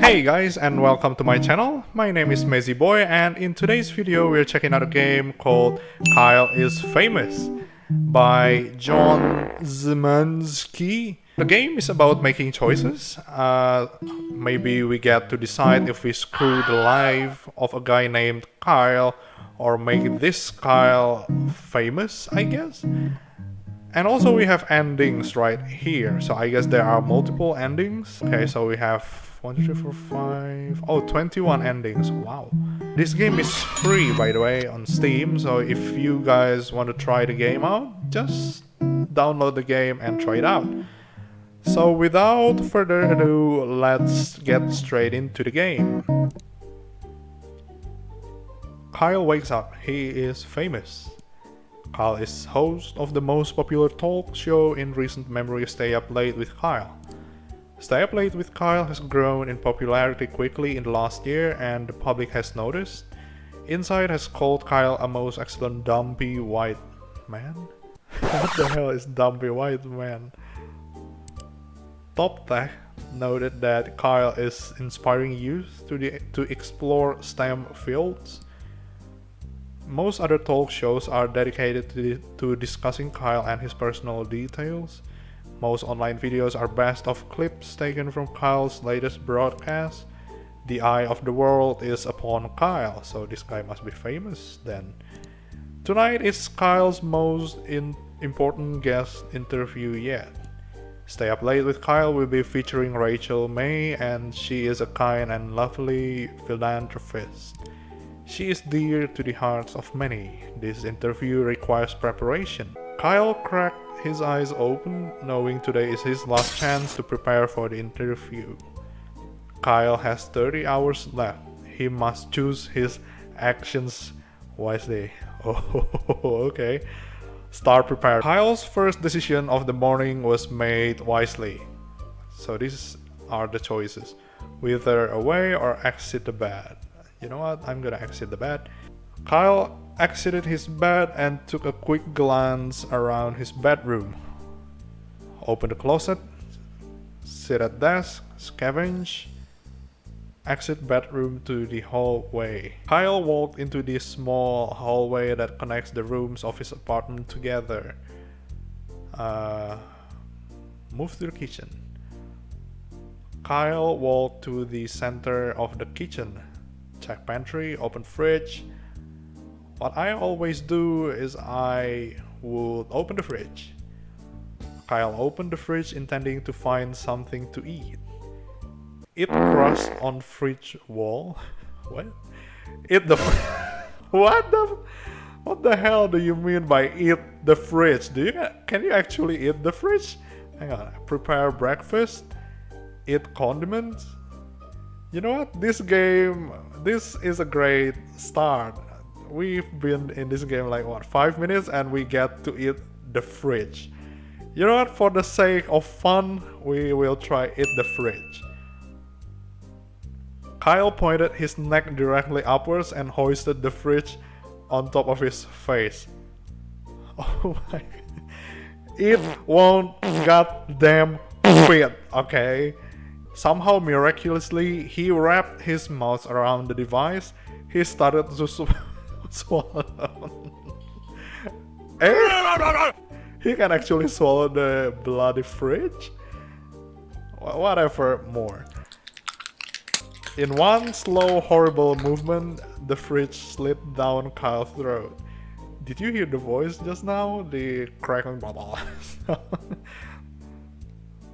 Hey guys, and welcome to my channel. My name is MeZeeBoi, and in today's video we're checking out a game called Kyle is Famous by John Zemanski. The game is about making choices. Maybe we get to decide if we screw the life of a guy named Kyle or make this Kyle famous, I guess. And also we have endings right here, so I guess there are multiple endings. Okay, so we have 1, 2, 3, 4, 5... Oh, 21 endings, wow. This game is free, by the way, on Steam, so if you guys want to try the game out, just download the game and try it out. So without further ado, let's get straight into the game. Kyle wakes up, he is famous. Kyle is host of the most popular talk show in recent memory, Stay Up Late with Kyle. Stay Up Late with Kyle has grown in popularity quickly in the last year, and the public has noticed. Inside has called Kyle a most excellent dumpy white man? What the hell is dumpy white man? Top Tech noted that Kyle is inspiring youth to explore STEM fields. Most other talk shows are dedicated to discussing Kyle and his personal details. Most online videos are best of clips taken from Kyle's latest broadcast. The eye of the world is upon Kyle, so this guy must be famous then. Tonight is Kyle's most important guest interview yet. Stay Up Late with Kyle will be featuring Rachel May, and she is a kind and lovely philanthropist. She is dear to the hearts of many. This interview requires preparation. Kyle cracked his eyes open, knowing today is his last chance to prepare for the interview. Kyle has 30 hours left. He must choose his actions wisely. Oh, okay. Start prepared. Kyle's first decision of the morning was made wisely. So these are the choices. Wither away or exit the bed. You know what? I'm gonna exit the bed. Kyle exited his bed and took a quick glance around his bedroom. Open the closet, sit at desk, scavenge, exit bedroom to the hallway. Kyle walked into this small hallway that connects the rooms of his apartment together. Move to the kitchen. Kyle walked to the center of the kitchen. Check pantry, open fridge. What I always do is I would open the fridge. Kyle opened the fridge intending to find something to eat. Eat crust on fridge wall. What? Eat the What the hell do you mean by eat the fridge? Can you actually eat the fridge? Hang on. Prepare breakfast. Eat condiments. You know what? This is a great start. We've been in this game like 5 minutes and we get to eat the fridge. You know what? For the sake of fun, we will try eat the fridge. Kyle pointed his neck directly upwards and hoisted the fridge on top of his face. Oh my. It won't goddamn fit, okay? Somehow, miraculously, he wrapped his mouth around the device. He started to swallow. He can actually swallow the bloody fridge? Whatever more. In one slow, horrible movement, the fridge slid down Kyle's throat. Did you hear the voice just now? The crackling bubble.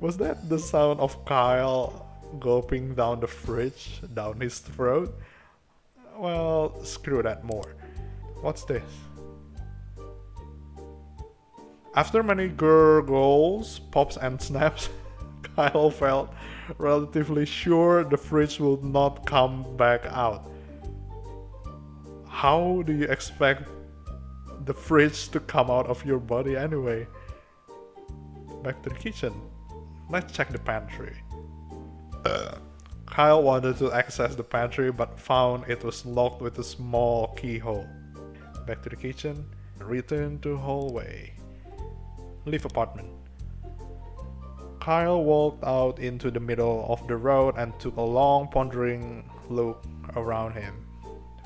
Was that the sound of Kyle gulping down the fridge down his throat? Well, screw that more. What's this? After many gurgles, pops and snaps, Kyle felt relatively sure the fridge would not come back out. How do you expect the fridge to come out of your body anyway? Back to the kitchen. Let's check the pantry. Kyle wanted to access the pantry but found it was locked with a small keyhole. Back to the kitchen. Return to hallway. Leave apartment. Kyle walked out into the middle of the road and took a long, pondering look around him.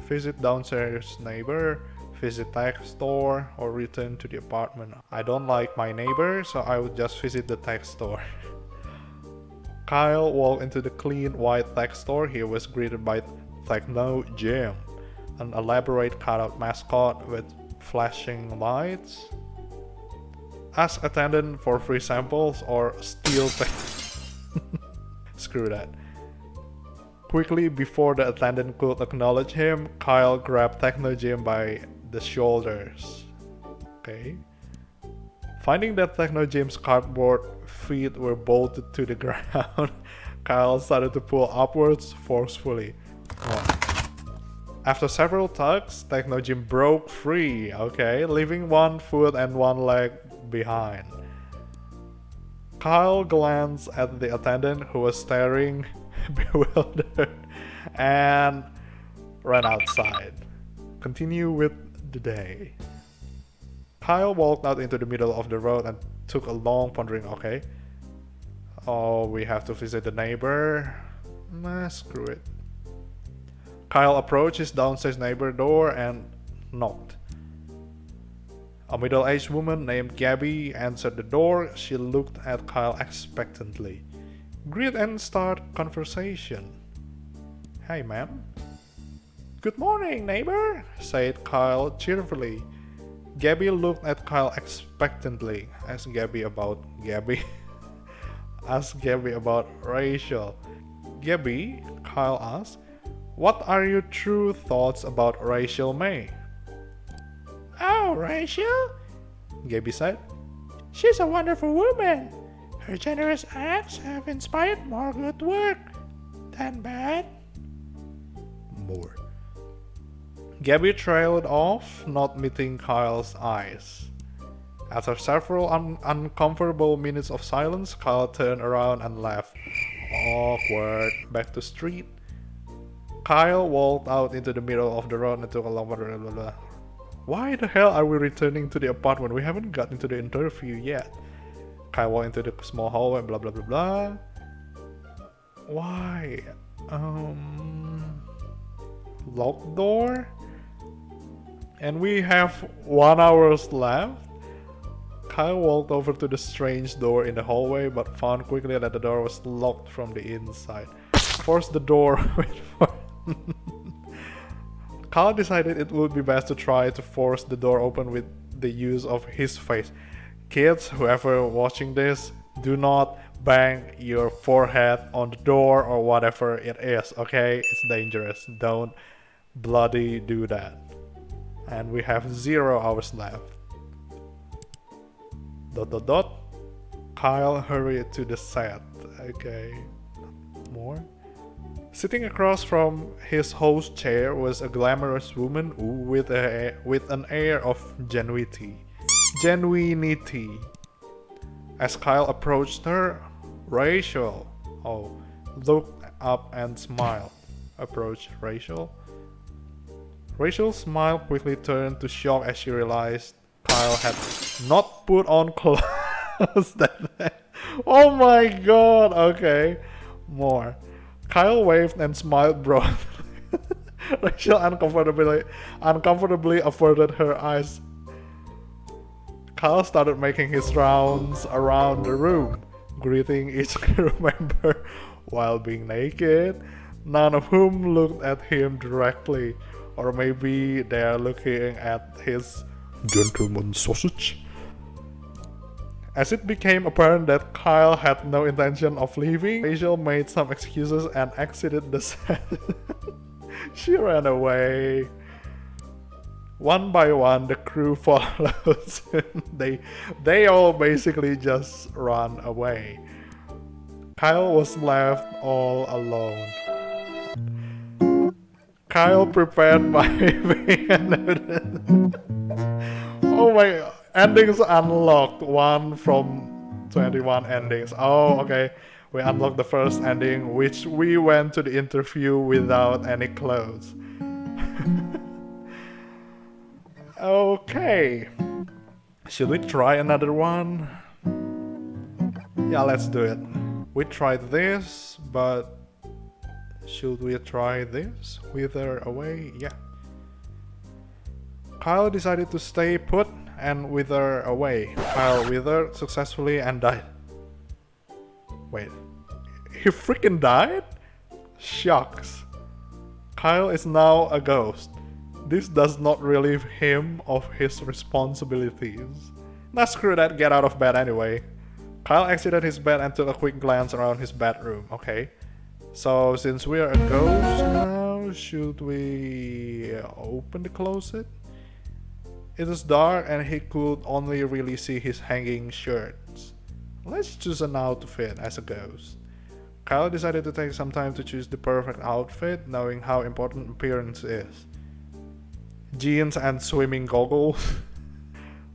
Visit downstairs neighbor, visit tech store, or return to the apartment. I don't like my neighbor, so I would just visit the tech store. Kyle walked into the clean white tech store. He was greeted by Techno Jim, an elaborate cutout mascot with flashing lights. Ask attendant for free samples or steal Screw that. Quickly, before the attendant could acknowledge him, Kyle grabbed Techno Jim by the shoulders. Okay. Finding that Techno Jim's cardboard feet were bolted to the ground, Kyle started to pull upwards forcefully. After several tugs, Techno Jim broke free, okay, leaving one foot and one leg behind. Kyle glanced at the attendant who was staring bewildered and ran outside. Continue with the day. Kyle walked out into the middle of the road and took a long pondering, okay. Oh, we have to visit the neighbor. Nah, screw it. Kyle approached his downstairs neighbor door and knocked. A middle-aged woman named Gabby answered the door. She looked at Kyle expectantly. Greet and start conversation. Hey, ma'am. Good morning, neighbor, said Kyle cheerfully. Gabby looked at Kyle expectantly. Ask Gabby about Ask Gabby about Rachel. Gabby, Kyle asked, what are your true thoughts about Rachel May? Oh, Rachel? Gabby said. She's a wonderful woman. Her generous acts have inspired more good work than bad. More. Gabby trailed off, not meeting Kyle's eyes. After several uncomfortable minutes of silence, Kyle turned around and left. Awkward. Back to street. Kyle walked out into the middle of the road and took a long blah, blah, blah. Why the hell are we returning to the apartment? We haven't gotten to the interview yet. Kyle walked into the small hallway, blah blah blah blah. Why? Locked door? And we have 1 hour left. Kyle walked over to the strange door in the hallway, but found quickly that the door was locked from the inside. Forced the door Kyle decided it would be best to try to force the door open with the use of his face. Kids, whoever watching this, do not bang your forehead on the door or whatever it is, okay? It's dangerous. Don't bloody do that. And we have 0 hours left. ... Kyle hurried to the set. Okay. More? Sitting across from his host chair was a glamorous woman with an air of genuinity. As Kyle approached her, Rachel looked up and smiled. Approached Rachel. Rachel's smile quickly turned to shock as she realized Kyle had not put on clothes that day. Oh my god, okay. More. Kyle waved and smiled broadly. Rachel uncomfortably averted her eyes. Kyle started making his rounds around the room, greeting each crew member while being naked, none of whom looked at him directly, or maybe they're looking at his gentleman sausage. As it became apparent that Kyle had no intention of leaving, Rachel made some excuses and exited the set. She ran away. One by one, the crew followed. They all basically just ran away. Kyle was left all alone. Kyle prepared by Oh my god. Endings unlocked. 1 from 21 endings. Oh, okay. We unlocked the first ending, which we went to the interview without any clothes. Okay. Should we try another one? Yeah, let's do it. We tried this, but should we try this? Wither away? Yeah. Kyle decided to stay put and wither away. Kyle withered successfully and died. Wait, he freaking died? Shucks. Kyle is now a ghost. This does not relieve him of his responsibilities. Nah, screw that, get out of bed anyway. Kyle exited his bed and took a quick glance around his bedroom. Okay. So, since we are a ghost now, should we open the closet? It is dark and he could only really see his hanging shirts. Let's choose an outfit as a ghost. Kyle decided to take some time to choose the perfect outfit, knowing how important appearance is. Jeans and swimming goggles,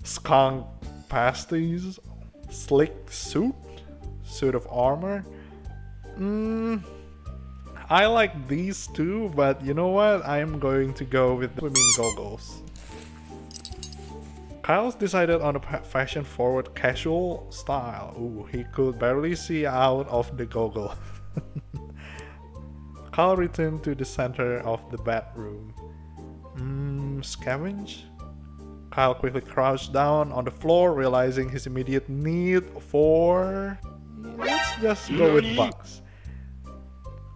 skunk pasties, slick suit of armor. I like these two, but you know what? I am going to go with the swimming goggles. Kyle's decided on a fashion-forward casual style. Ooh, he could barely see out of the goggle. Kyle returned to the center of the bedroom. Scavenge? Kyle quickly crouched down on the floor, realizing his immediate need for... Let's just go with bugs.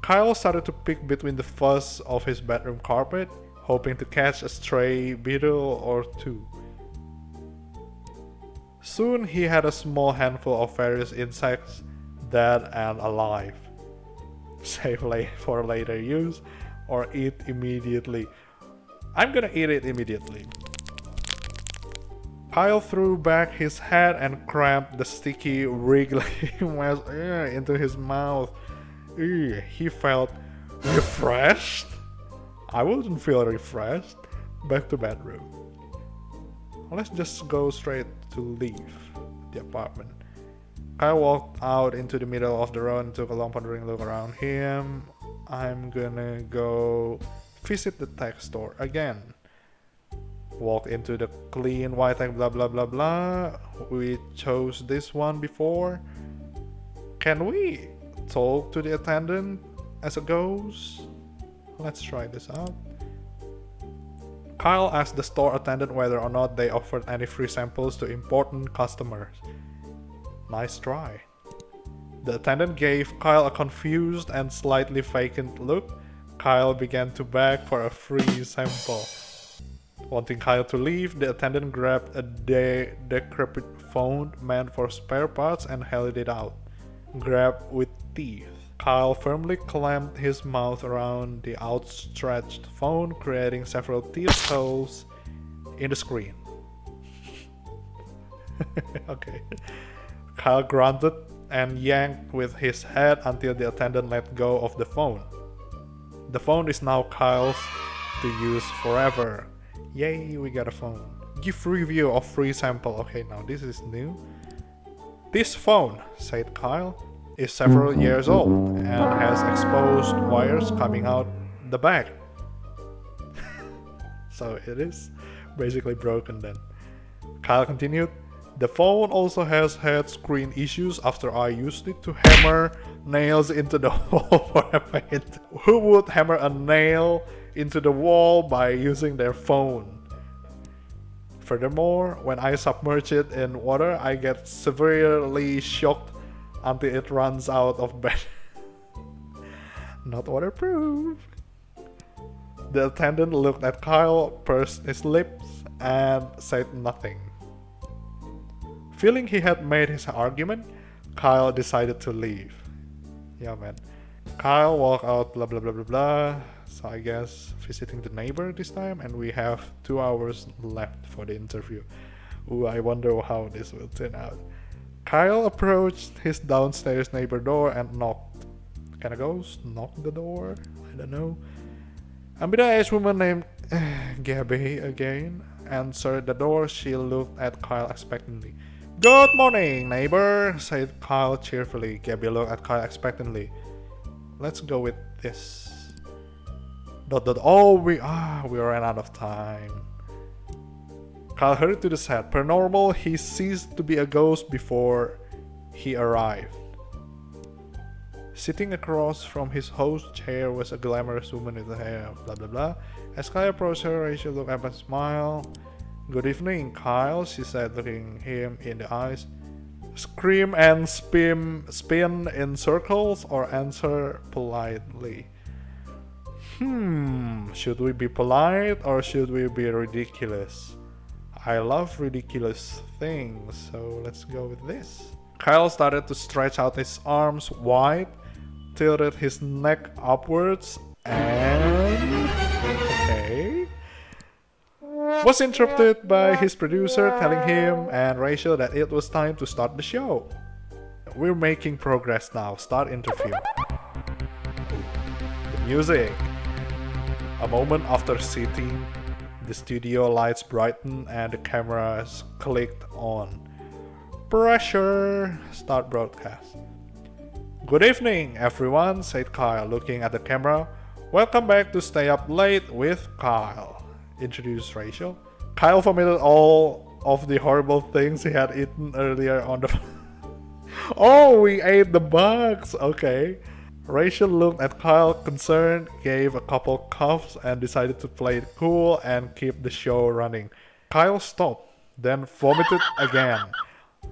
Kyle started to pick between the fuzz of his bedroom carpet, hoping to catch a stray beetle or two. Soon he had a small handful of various insects, dead and alive. Save for later use or eat immediately. I'm gonna eat it immediately. Kyle threw back his head and crammed the sticky, wriggly mess into his mouth. He felt refreshed. I wouldn't feel refreshed. Back to bedroom. Let's just go straight to leave the apartment. Kyle walked out into the middle of the road and took a long pondering look around him. I'm gonna go visit the tech store again. Walk into the clean white tech blah blah blah blah. We chose this one before. Can we talk to the attendant as a ghost? Let's try this out. Kyle asked the store attendant whether or not they offered any free samples to important customers. Nice try. The attendant gave Kyle a confused and slightly vacant look. Kyle began to beg for a free sample. Wanting Kyle to leave, the attendant grabbed a decrepit phone meant for spare parts and held it out. Grabbed with teeth. Kyle firmly clamped his mouth around the outstretched phone, creating several teeth holes in the screen. Okay. Kyle grunted and yanked with his head until the attendant let go of the phone. The phone is now Kyle's to use forever. Yay, we got a phone. Give review of free sample. Okay, now this is new. This phone, said Kyle, is several years old and has exposed wires coming out the back. So it is basically broken then. Kyle continued, the phone also has had screen issues after I used it to hammer nails into the wall for a paint. Who would hammer a nail into the wall by using their phone? Furthermore, when I submerge it in water, I get severely shocked until it runs out of bed. Not waterproof. The attendant looked at Kyle, pursed his lips, and said nothing. Feeling he had made his argument, Kyle decided to leave. Yeah, man. Kyle walked out, blah blah blah blah blah. So I guess visiting the neighbor this time, and we have 2 hours left for the interview. Ooh, I wonder how this will turn out. Kyle approached his downstairs neighbor door and knocked. Can a ghost knock the door? I don't know. A middle-aged woman named Gabby again answered the door. She looked at Kyle expectantly. Good morning, neighbor, said Kyle cheerfully. Gabby looked at Kyle expectantly. Let's go with this. Oh, we ran out of time. Kyle hurried to the set. Per normal, he ceased to be a ghost before he arrived. Sitting across from his host's chair was a glamorous woman with hair, blah blah blah. As Kyle approached her, Rachel looked up and smiled. "Good evening, Kyle," she said, looking him in the eyes. "Scream and spin in circles or answer politely?" Should we be polite or should we be ridiculous? I love ridiculous things, so let's go with this. Kyle started to stretch out his arms wide, tilted his neck upwards, and... okay. Was interrupted by his producer telling him and Rachel that it was time to start the show. "We're making progress now, start interview." The music. A moment after sitting, the studio lights brightened and the cameras clicked on. Pressure! Start broadcast. "Good evening, everyone," said Kyle, looking at the camera. "Welcome back to Stay Up Late with Kyle," introduced Rachel. Kyle vomited all of the horrible things he had eaten earlier on the... Oh, we ate the bugs! Okay. Rachel looked at Kyle concerned, gave a couple coughs, and decided to play it cool and keep the show running. Kyle stopped, then vomited again,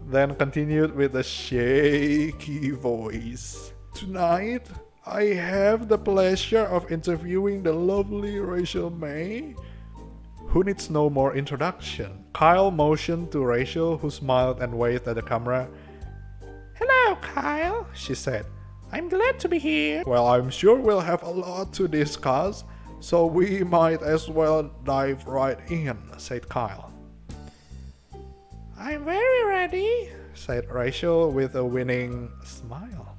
then continued with a shaky voice. "Tonight, I have the pleasure of interviewing the lovely Rachel May." Who needs no more introduction? Kyle motioned to Rachel, who smiled and waved at the camera. "Hello, Kyle," she said. "I'm glad to be here." "Well, I'm sure we'll have a lot to discuss, so we might as well dive right in," said Kyle. "I'm very ready," said Rachel with a winning smile.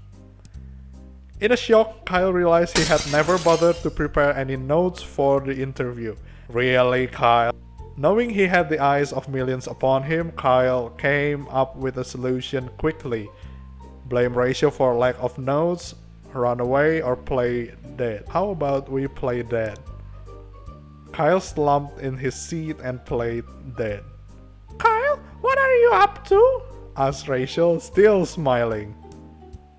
In a shock, Kyle realized he had never bothered to prepare any notes for the interview. Really, Kyle? Knowing he had the eyes of millions upon him, Kyle came up with a solution quickly. Blame Rachel for lack of notes, run away, or play dead. How about we play dead? Kyle slumped in his seat and played dead. "Kyle, what are you up to?" asked Rachel, still smiling.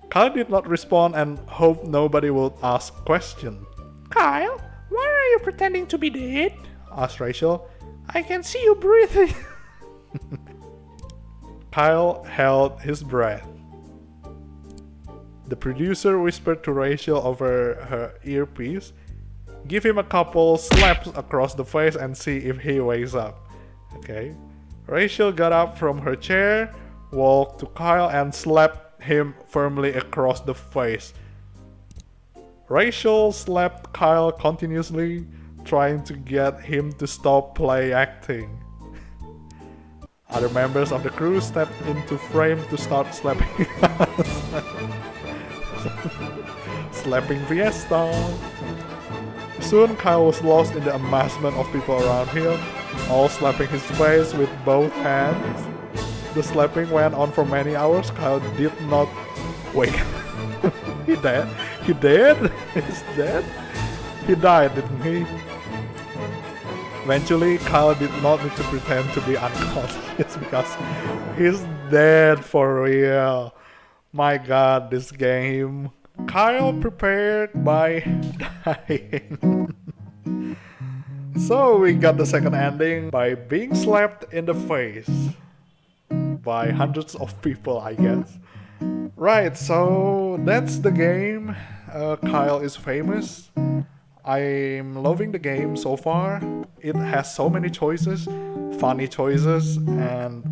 Kyle did not respond and hoped nobody would ask questions. "Kyle, why are you pretending to be dead?" asked Rachel. "I can see you breathing." Kyle held his breath. The producer whispered to Rachel over her earpiece, "Give him a couple slaps across the face and see if he wakes up." Okay. Rachel got up from her chair, walked to Kyle and slapped him firmly across the face. Rachel slapped Kyle continuously, trying to get him to stop play acting. Other members of the crew stepped into frame to start slapping us. Slapping fiesta. Soon Kyle was lost in the amassment of people around him, all slapping his face with both hands. The slapping went on for many hours. Kyle did not wake up. He dead? He dead? He's dead? He died, didn't he? Eventually, Kyle did not need to pretend to be unconscious because he's dead for real. My god, this game. Kyle prepared by dying. So we got the second ending by being slapped in the face by hundreds of people, I guess. Right, so that's the game. Kyle is famous. I'm loving the game so far. It has so many choices, funny choices, and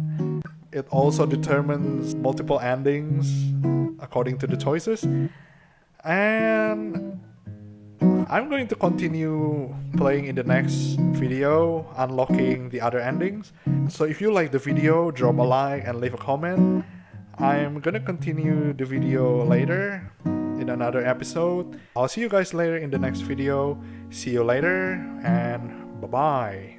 it also determines multiple endings according to the choices. And I'm going to continue playing in the next video, unlocking the other endings. So if you like the video, drop a like and leave a comment. I'm gonna continue the video later in another episode. I'll see you guys later in the next video. See you later and bye-bye.